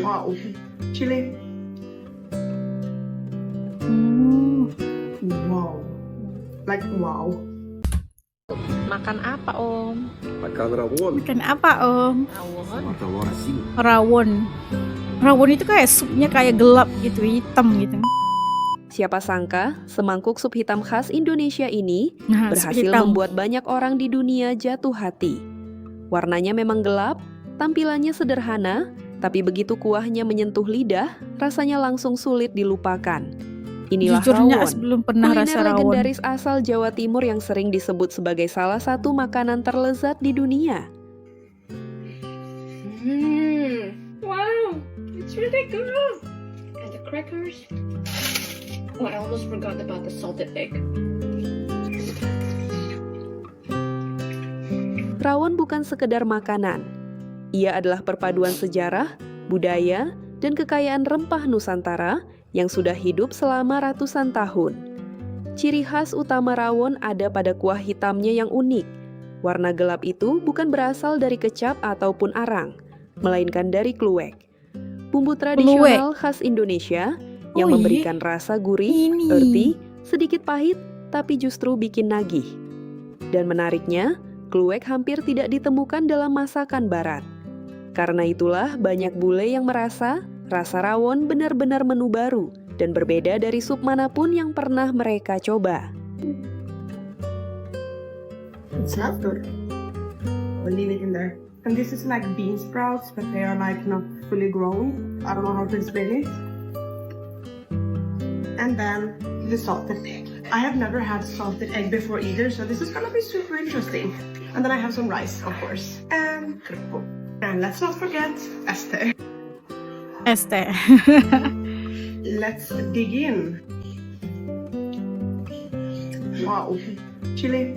Wow. Chili. Wow. Like wow. Makan apa, Om? Makan rawon. Makan apa, Om? Rawon. Makan nasi. Rawon. Rawon itu kayak supnya kayak gelap gitu, hitam gitu. Siapa sangka, semangkuk sup hitam khas Indonesia ini Nah, berhasil sup hitam. membuat banyak orang di dunia jatuh hati. Warnanya memang gelap, tampilannya sederhana, tapi begitu kuahnya menyentuh lidah, rasanya langsung sulit dilupakan. Inilah Jujurnya rawon, belum pernah kuliner rasa rawon. legendaris asal Jawa Timur yang sering disebut sebagai salah satu makanan terlezat di dunia. Wow, it's really good. And the crackers. Oh, I almost forgot about the salted egg. Rawon bukan sekedar makanan. Ia adalah perpaduan sejarah, budaya, dan kekayaan rempah Nusantara yang sudah hidup selama ratusan tahun. Ciri khas utama rawon ada pada kuah hitamnya yang unik. Warna gelap itu bukan berasal dari kecap ataupun arang, melainkan dari kluwek. Bumbu tradisional khas Indonesia yang Oh, iya? memberikan rasa gurih, Ini. earthy, sedikit pahit, tapi justru bikin nagih. Dan menariknya, kluwek hampir tidak ditemukan dalam masakan barat. Karena itulah banyak bule yang merasa rasa rawon benar-benar menu baru dan berbeda dari sup manapun yang pernah mereka coba. It's not good. We'll leave it in there. And this is like bean sprouts, but they are like not fully grown. I don't know how to explain it. And then the salted egg. I have never had salted egg before either, so this is gonna be super interesting. And then I have some rice, of course. And kruppo. And let's not forget Esther. ST. Let's dig in. Wow. Chili.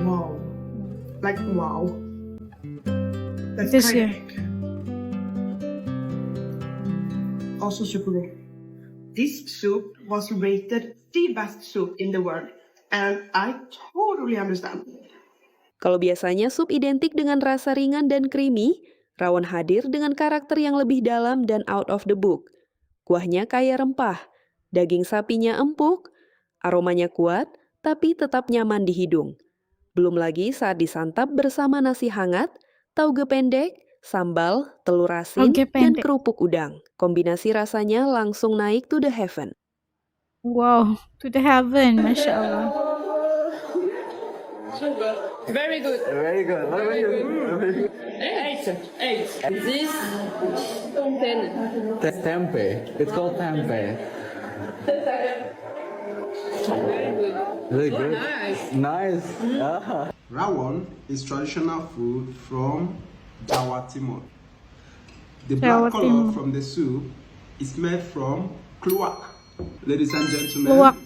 Wow. Like wow. Let's This try year. the egg. Also super good. This soup was rated the best soup in the world. And I totally understand. Kalau biasanya sup identik dengan rasa ringan dan creamy, rawon hadir dengan karakter yang lebih dalam dan out of the book. Kuahnya kaya rempah, daging sapinya empuk, aromanya kuat, tapi tetap nyaman di hidung. Belum lagi saat disantap bersama nasi hangat, tauge pendek, sambal, telur asin, Tauge dan pendek. kerupuk udang. Kombinasi rasanya langsung naik to the heaven. Wow, to the heaven, Masya Allah. Very good. Very good. Very good. Eight. This 10. That's tempe. It's called tempe. Very good. Nice. Ah. Rawon is traditional food from Jawa Timur. The Jawa black color Timur. from the soup is made from kluwak. Ladies and gentlemen, Kluwak.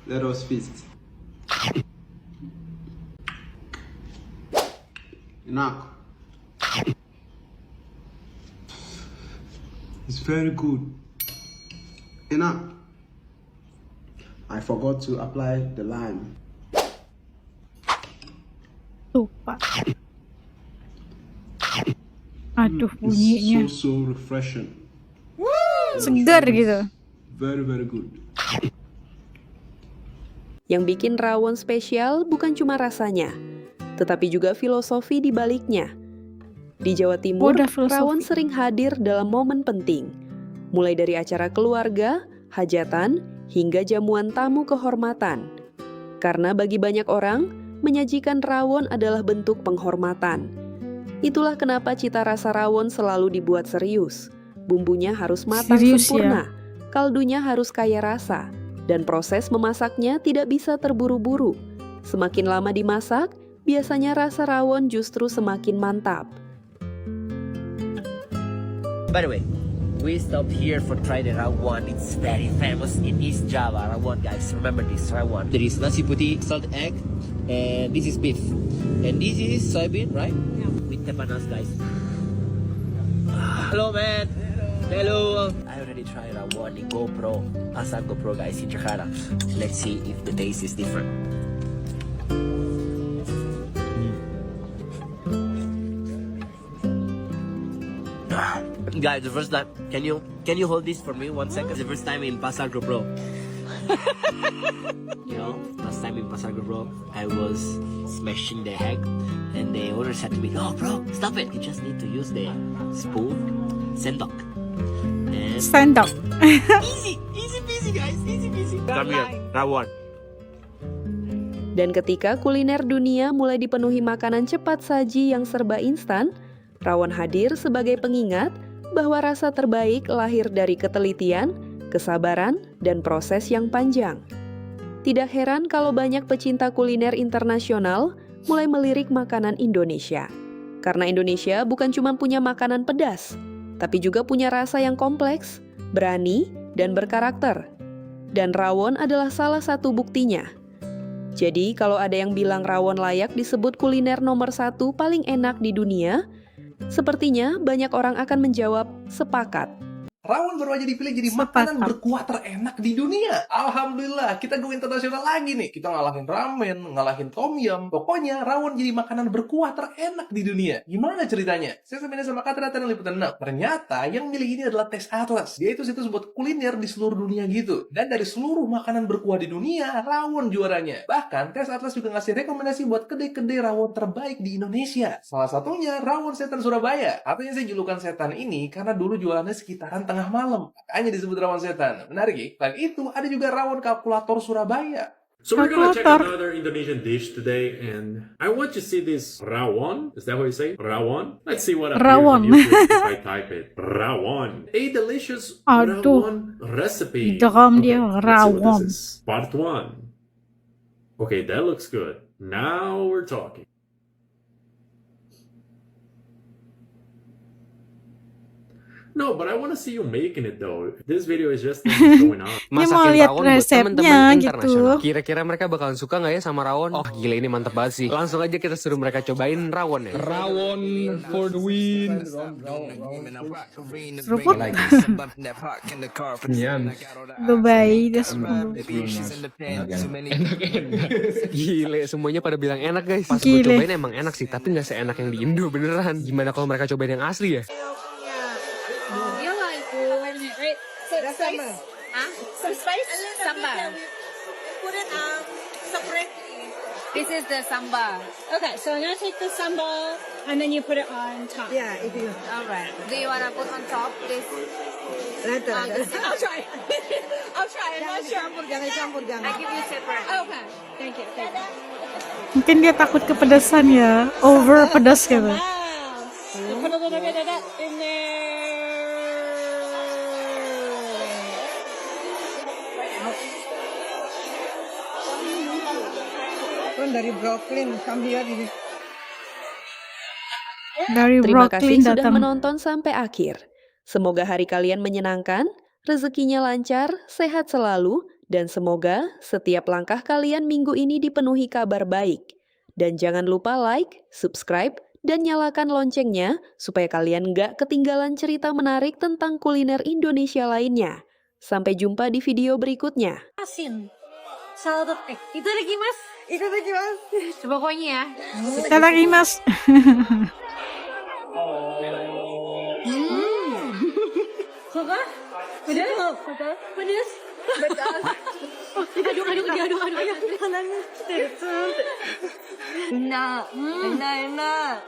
let us feast. Enak. It's very good. Enak. I forgot to apply the lime. Lupa. Aduh, It's bunyinya so refreshing. segar gitu. Very, very good. Yang bikin rawon spesial bukan cuma rasanya, tetapi juga filosofi di baliknya. Di Jawa Timur, Udah filosofi. rawon sering hadir dalam momen penting, mulai dari acara keluarga, hajatan, hingga jamuan tamu kehormatan. Karena bagi banyak orang, menyajikan rawon adalah bentuk penghormatan. Itulah kenapa cita rasa rawon selalu dibuat serius. Bumbunya harus matang Serius, sempurna, kaldunya harus kaya rasa, dan proses memasaknya tidak bisa terburu-buru. Semakin lama dimasak, biasanya rasa rawon justru semakin mantap. By the way, we stopped here for try the rawon. It's very famous in East Java. Rawon, guys, remember this rawon. There is nasi putih, salted egg, and this is beef, and this is soybean, right? Yeah. With tepanas, guys. Hello, man. Hello. I already tried rawon in GoPro, Asa GoPro, guys, in Jakarta. Let's see if the taste is different. Guys, the first time, can you hold this for me 1 second? The first time in Pasar Bro. You know, last time in Pasar Bro, I was smashing the egg, and the owner said to me, "Oh, bro, stop it! You just need to use the spoon, sendok." And Sendok. easy peasy, guys, easy peasy. Come here, rawon. Dan ketika kuliner dunia mulai dipenuhi makanan cepat saji yang serba instan, rawon hadir sebagai pengingat bahwa rasa terbaik lahir dari ketelitian, kesabaran, dan proses yang panjang. Tidak heran kalau banyak pecinta kuliner internasional mulai melirik makanan Indonesia. Karena Indonesia bukan cuma punya makanan pedas, tapi juga punya rasa yang kompleks, berani, dan berkarakter. Dan rawon adalah salah satu buktinya. Jadi kalau ada yang bilang rawon layak disebut kuliner nomor 1 paling enak di dunia, sepertinya banyak orang akan menjawab sepakat. Rawon baru aja dipilih jadi makanan berkuah terenak di dunia. Alhamdulillah, kita go internasional lagi nih. Kita ngalahin ramen, ngalahin tom yum. Pokoknya rawon jadi makanan berkuah terenak di dunia. Gimana ceritanya? Saya sebenarnya sama Kak Tratan Liputan 6. Ternyata yang milih ini adalah Taste Atlas. Dia itu situs buat kuliner di seluruh dunia gitu. Dan dari seluruh makanan berkuah di dunia, rawon juaranya. Bahkan Taste Atlas juga ngasih rekomendasi buat kedai-kedai rawon terbaik di Indonesia. Salah satunya Rawon Setan Surabaya. Katanya saya julukan setan ini karena dulu jualannya sekitaran tengah malam, makanya disebut rawon setan. Menarik ya? Selain itu, ada juga rawon kalkulator Surabaya. So we're gonna check another Indonesian dish today, and I want to see this rawon. Is that what you say? Rawon? Let's see what appears on YouTube if I type it. Rawon. A delicious rawon recipe. Dia rawon. Let's see what this is. Part 1. Okay, that looks good. Now we're talking. No, but I want to see you making it though. This video is just going on. Masakin rawon buat teman-teman internasional. Kira-kira mereka bakalan suka nggak ya sama rawon? Oh gila, ini mantep banget sih. Langsung aja kita suruh mereka cobain rawon ya. Rawon for the win. Seruput. Bye-bye. Gile, semuanya pada bilang enak guys. Pas gue cobain emang enak sih, tapi nggak seenak yang di Indo beneran. Gimana kalau mereka cobain yang asli ya? Some spice? Sambal. Put it separately. This is the sambal. Okay, so I'm gonna take the sambal and then you put it on top. Yeah, it is. Alright. Do you wanna put on top this? Later. I'll try. I'll try. I'm not sure. Jangan campur. I give you separate. Okay. Thank you. Mungkin dia takut kepedesan ya, over pedas gitu. Wow. You put a little bit of that in there. Dari Brooklyn, Terima kasih sudah menonton sampai akhir. Semoga hari kalian menyenangkan, rezekinya lancar, sehat selalu, dan semoga setiap langkah kalian minggu ini dipenuhi kabar baik. Dan jangan lupa like, subscribe, dan nyalakan loncengnya supaya kalian nggak ketinggalan cerita menarik tentang kuliner Indonesia lainnya. Sampai jumpa di video berikutnya. Asin. Salted egg. Itadakimasu. Pokoknya ya. Itadakimasu. Suka? Pedas? Pedas? Aduk. Enak.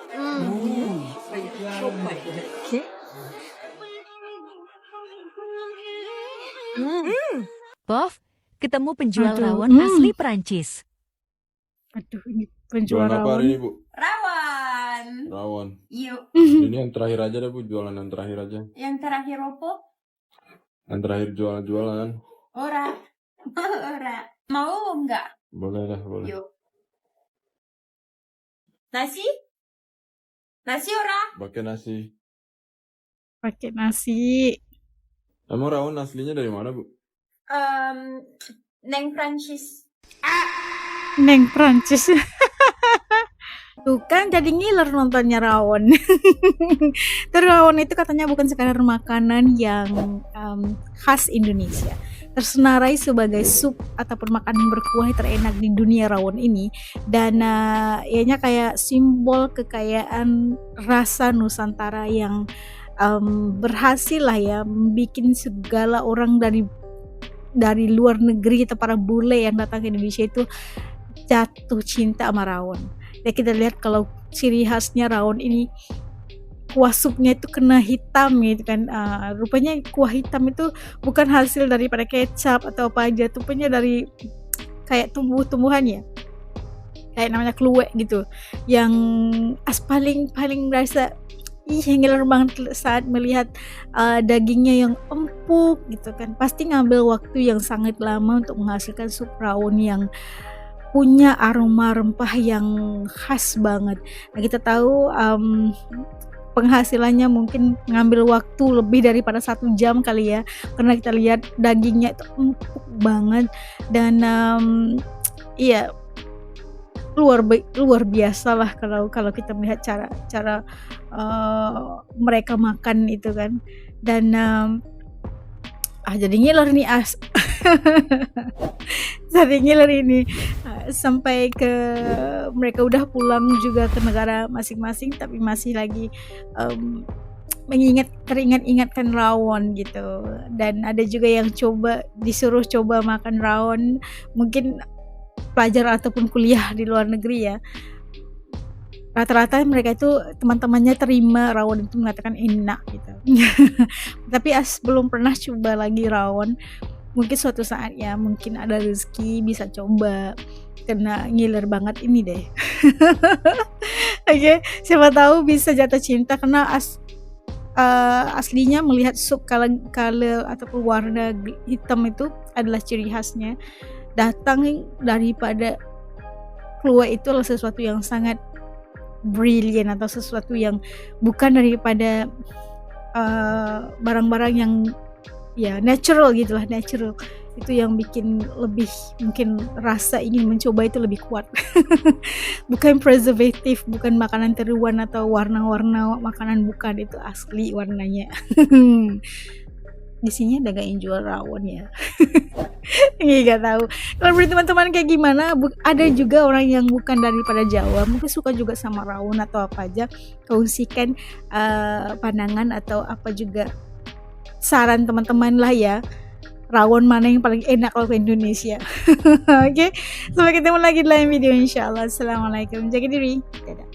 Bof, ketemu penjual rawon asli Perancis. Aduh, ini penjual Jualan apa hari ini, Bu? Rawon. Yuk. Ini yang terakhir aja deh, Bu. Jualan yang terakhir aja. Yang terakhir opo? Yang terakhir jualan. Ora. Mau enggak? Boleh dah, boleh. Yuk. Nasi? Nasi ora? Pakai nasi. Emang rawon aslinya dari mana, Bu? Neng Prancis. Neng Prancis. Tuh kan jadi ngiler nontonnya rawon. Terus rawon itu katanya bukan sekadar makanan yang khas Indonesia. Tersenarai sebagai sup ataupun makanan berkuah terenak di dunia rawon ini. Dan ianya kayak simbol kekayaan rasa Nusantara yang berhasil lah ya bikin segala orang dari luar negeri atau para bule yang datang ke Indonesia itu jatuh cinta sama rawon. Ya kita lihat kalau ciri khasnya rawon ini kuah supnya itu kena hitam gitu kan. Rupanya kuah hitam itu bukan hasil daripada kecap atau apa aja, rupanya dari kayak tumbuh-tumbuhan ya, kayak namanya kluwek gitu, yang paling merasa ngiler banget saat melihat dagingnya yang empuk gitu kan. Pasti ngambil waktu yang sangat lama untuk menghasilkan sup rawon yang punya aroma rempah yang khas banget. Nah kita tahu penghasilannya mungkin ngambil waktu lebih daripada 1 jam kali ya, karena kita lihat dagingnya itu empuk banget dan iya luar biasa lah kalau kita melihat cara mereka makan itu kan. Dan jadi ngiler nih jadi ngiler ini sampai ke mereka udah pulang juga ke negara masing-masing, tapi masih lagi teringat-ingatkan rawon gitu. Dan ada juga yang disuruh coba makan rawon, mungkin pelajar ataupun kuliah di luar negeri ya. Rata-rata mereka itu teman-temannya terima rawon itu, mengatakan enak gitu. Tapi belum pernah coba lagi rawon. Mungkin suatu saat ya, mungkin ada rezeki bisa coba, karena ngiler banget ini deh. Oke, siapa tahu bisa jatuh cinta, karena aslinya melihat sup kala ataupun warna hitam itu adalah ciri khasnya. Datang daripada kluwek itu adalah sesuatu yang sangat brilliant, atau sesuatu yang bukan daripada barang-barang yang ya natural gitulah, natural. Itu yang bikin lebih mungkin rasa ingin mencoba itu lebih kuat. Bukan preservatif, bukan makanan tiruan atau warna-warna makanan, bukan, itu asli warnanya. Di sini ada gak yang jual rawon ya? Gak tahu. Kalau menurut teman-teman kayak gimana? Ada juga orang yang bukan daripada Jawa, mungkin suka juga sama rawon atau apa aja. Kongsikan pandangan atau apa juga saran teman-teman lah ya. Rawon mana yang paling enak kalau ke Indonesia? Oke, sampai ketemu lagi di lain video insyaallah. Assalamualaikum, jaga diri, dadah.